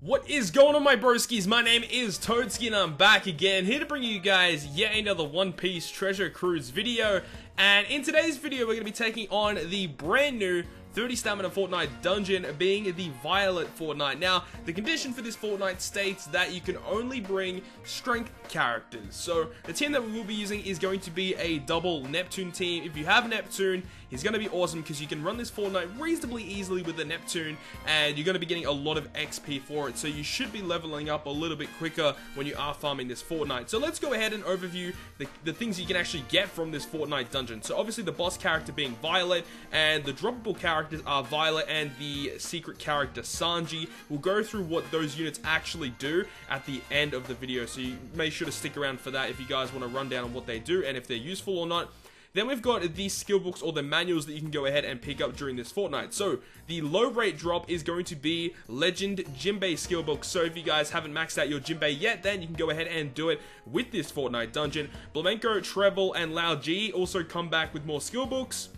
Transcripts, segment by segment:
What is going on, my broskies? My name is Toadski and I'm back again, here to bring you guys yet another One Piece Treasure Cruise video. And in today's video, we're going to be taking on the brand new 30 stamina Fortnite dungeon, being the Violet Fortnite. Now, the condition for this Fortnite states that you can only bring strength characters. So, the team that we will be using is going to be a double Neptune team. If you have Neptune, he's going to be awesome because you can run this Fortnite reasonably easily with the Neptune, and you're going to be getting a lot of XP for it. So, you should be leveling up a little bit quicker when you are farming this Fortnite. So, let's go ahead and overview the things you can actually get from this Fortnite dungeon. So, obviously, the boss character being Violet, and the droppable characters are Violet and the secret character SANJI. We'll go through what those units actually do at the end of the video, so you make sure to stick around for that if you guys want to run down on what they do and if they're useful or not. Then we've got these skill books or the manuals that you can go ahead and pick up during this Fortnite. So, the low rate drop is going to be Legend Jinbei skill book. So, if you guys haven't maxed out your Jinbei yet, then you can go ahead and do it with this Fortnite dungeon. Flamenco, Treble, and Lao G also come back with more skill books.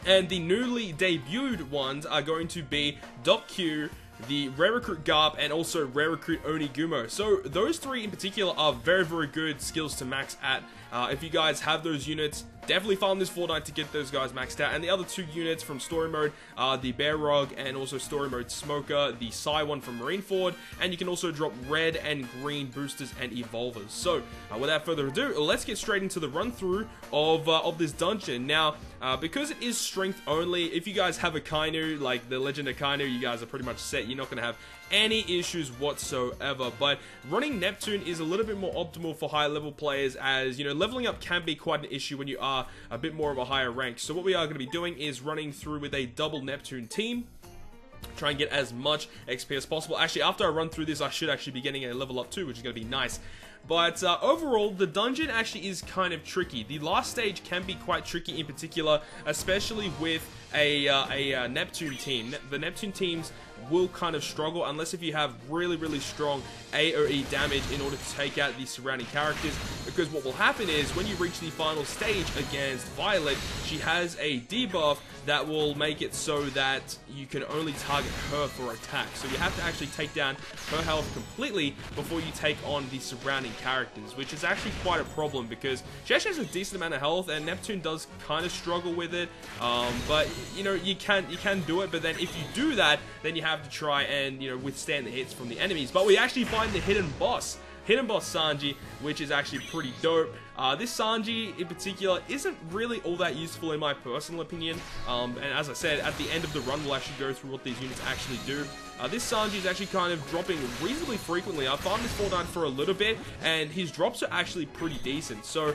And the newly debuted ones are going to be Doc Q, the Rare Recruit Garp, and also Rare Recruit Onigumo. So those three in particular are very, very good skills to max at. If you guys have those units, definitely farm this Fortnite to get those guys maxed out. And the other two units from Story Mode are the Bear Rug and also Story Mode Smoker, the Psy one from Marineford, and you can also drop red and green boosters and evolvers. So, without further ado, let's get straight into the run-through of this dungeon. Now, because it is strength only, if you guys have a Kainu, like the Legend of Kainu, you guys are pretty much set. You're not going to have any issues whatsoever. But running Neptune is a little bit more optimal for high level players, as you know, leveling up can be quite an issue when you are a bit more of a higher rank. So what we are going to be doing is running through with a double Neptune team, try and get as much XP as possible. Actually, after I run through this, I should actually be getting a level up too, which is going to be nice. But overall, the dungeon actually is kind of tricky. The last stage can be quite tricky in particular, especially with a Neptune team. The Neptune teams will kind of struggle unless if you have really, really strong AoE damage in order to take out the surrounding characters, because what will happen is when you reach the final stage against Violet, she has a debuff that will make it so that you can only target her for attacks. So you have to actually take down her health completely before you take on the surrounding characters, which is actually quite a problem because she actually has a decent amount of health and Neptune does kind of struggle with it. But you know, you can do it, but then if you do that, then you have to try and, you know, withstand the hits from the enemies. But we actually find the hidden boss Sanji, which is actually pretty dope. This Sanji in particular isn't really all that useful in my personal opinion, and as I said, at the end of the run we'll actually go through what these units actually do. This Sanji is actually kind of dropping reasonably frequently. I farmed this Fortnite for a little bit, and his drops are actually pretty decent. So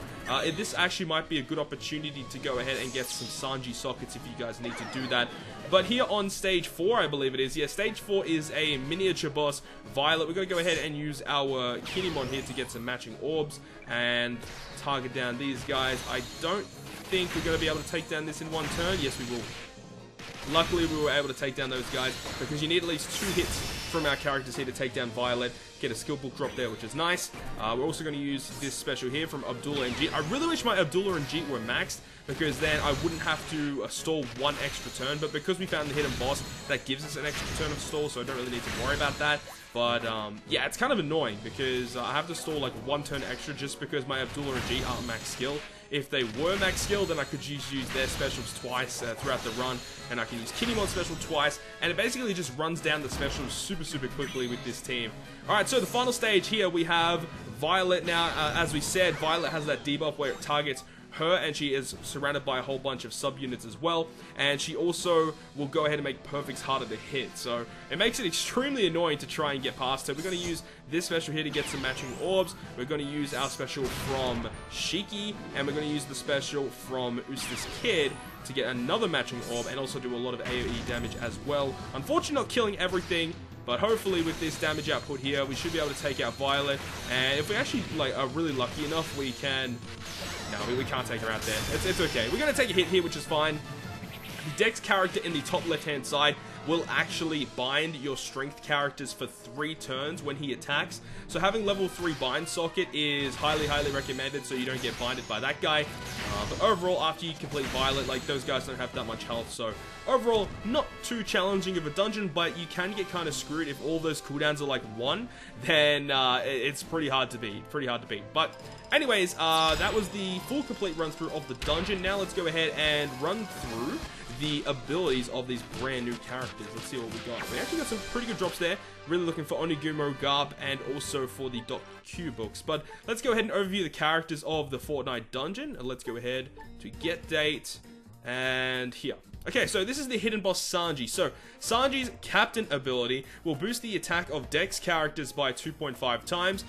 this actually might be a good opportunity to go ahead and get some Sanji sockets if you guys need to do that. But here on stage 4, I believe it is. Yeah, stage 4 is a miniature boss, Violet. We're going to go ahead and use our Kinemon here to get some matching orbs and target down these guys. I don't think we're going to be able to take down this in one turn. Yes, we will. Luckily, we were able to take down those guys because you need at least 2 hits from our characters here to take down Violet. Get a skill book drop there, which is nice. We're also going to use this special here from Abdullah and Jeet. I really wish my Abdullah and Jeet were maxed, because then I wouldn't have to stall 1 extra turn. But because we found the hidden boss, that gives us an extra turn of stall, so I don't really need to worry about that. But yeah, it's kind of annoying because I have to stall like 1 turn extra just because my Abdullah and Jeet aren't max skill. If they were max skill, then I could use their specials twice throughout the run, and I can use Kinemon special twice, and it basically just runs down the specials super, super quickly with this team. Alright, so the final stage here, we have Violet. Now, as we said, Violet has that debuff where it targets her, and she is surrounded by a whole bunch of sub-units as well, and she also will go ahead and make perfects harder to hit, so it makes it extremely annoying to try and get past her. We're going to use this special here to get some matching orbs. We're going to use our special from Shiki, and we're going to use the special from Ustis Kid to get another matching orb, and also do a lot of AoE damage as well. Unfortunately, not killing everything, but hopefully with this damage output here, we should be able to take out Violet, and if we actually are really lucky enough, we can... No, we can't take her out there. It's okay. We're going to take a hit here, which is fine. The Dex character in the top left-hand side will actually bind your strength characters for 3 turns when he attacks. So having level 3 bind socket is highly recommended so you don't get binded by that guy. But overall, after you complete Violet, like, those guys don't have that much health. So overall, not too challenging of a dungeon, but you can get kind of screwed if all those cooldowns are like 1. Then it's pretty hard to beat. But anyways, that was the full complete run through of the dungeon. Now let's go ahead and run through the abilities of these brand new characters. Let's see what we got. We actually got some pretty good drops there. Really looking for Onigumo, Garb, and also for the .Q books. But let's go ahead and overview the characters of the Fortnite dungeon. And let's go ahead to get date and here. Okay, so this is the hidden boss Sanji. So, Sanji's captain ability will boost the attack of Dex characters by 2.5 times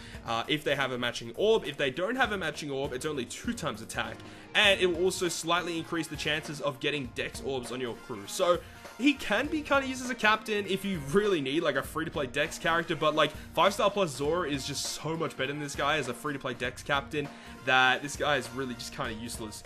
if they have a matching orb. If they don't have a matching orb, it's only 2 times attack. And it will also slightly increase the chances of getting Dex orbs on your crew. So, he can be kind of used as a captain if you really need like a free-to-play Dex character, but like 5-star plus Zora is just so much better than this guy as a free-to-play Dex captain that this guy is really just kind of useless.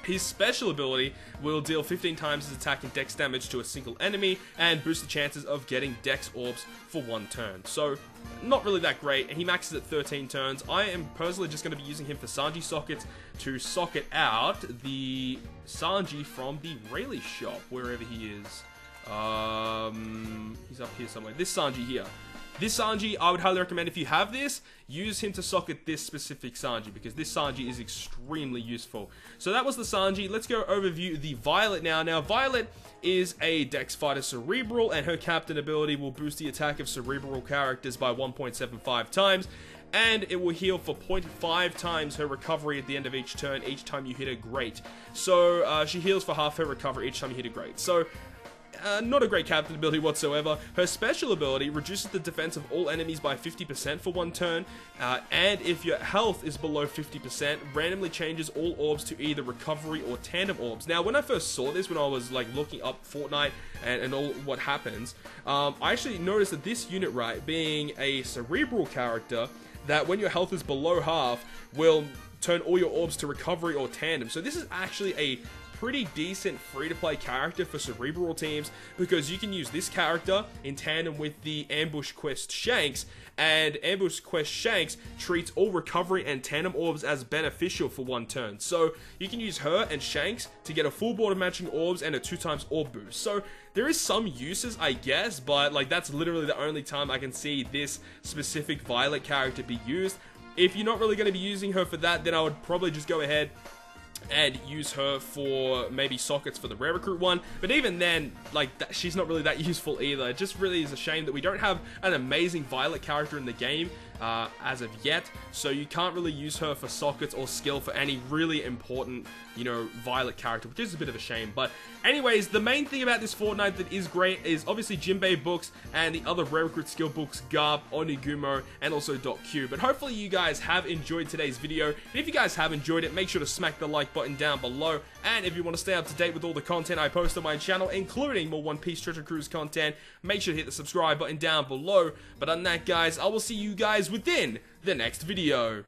His special ability will deal 15 times his attack and dex damage to a single enemy and boost the chances of getting dex orbs for 1 turn. So, not really that great. He maxes at 13 turns. I am personally just going to be using him for Sanji sockets to socket out the Sanji from the Rayleigh shop, wherever he is. He's up here somewhere. This Sanji here. This Sanji, I would highly recommend if you have this, use him to socket this specific Sanji, because this Sanji is extremely useful. So that was the Sanji. Let's go overview the Violet now. Now, Violet is a Dex Fighter Cerebral, and her captain ability will boost the attack of Cerebral characters by 1.75 times, and it will heal for 0.5 times her recovery at the end of each turn, each time you hit a great. So, she heals for half her recovery each time you hit a great. So, not a great captain ability whatsoever. Her special ability reduces the defense of all enemies by 50% for 1 turn, and if your health is below 50%, randomly changes all orbs to either recovery or tandem orbs. Now, when I first saw this, when I was like looking up Fortnite and all what happens, I actually noticed that this unit, right, being a Cerebral character, that when your health is below half, will turn all your orbs to recovery or tandem. So this is actually a pretty decent free-to-play character for Cerebral teams, because you can use this character in tandem with the Ambush Quest Shanks, and Ambush Quest Shanks treats all recovery and tandem orbs as beneficial for 1 turn. So you can use her and Shanks to get a full board of matching orbs and a 2 times orb boost. So there is some uses, I guess, but like that's literally the only time I can see this specific Violet character be used. If you're not really going to be using her for that, then I would probably just go ahead and use her for maybe sockets for the rare recruit one, but even then, like, she's not really that useful either. It just really is a shame that we don't have an amazing Violet character in the game as of yet, so you can't really use her for sockets or skill for any really important, you know, Violet character, which is a bit of a shame. But anyways, the main thing about this Fortnite that is great is obviously Jinbei books and the other rare recruit skill books, Garb, Onigumo, and also .Q. But hopefully you guys have enjoyed today's video, and if you guys have enjoyed it, make sure to smack the like button down below, and if you want to stay up to date with all the content I post on my channel, including more One Piece Treasure Cruise content, make sure to hit the subscribe button down below. But other than that, guys, I will see you guys within the next video.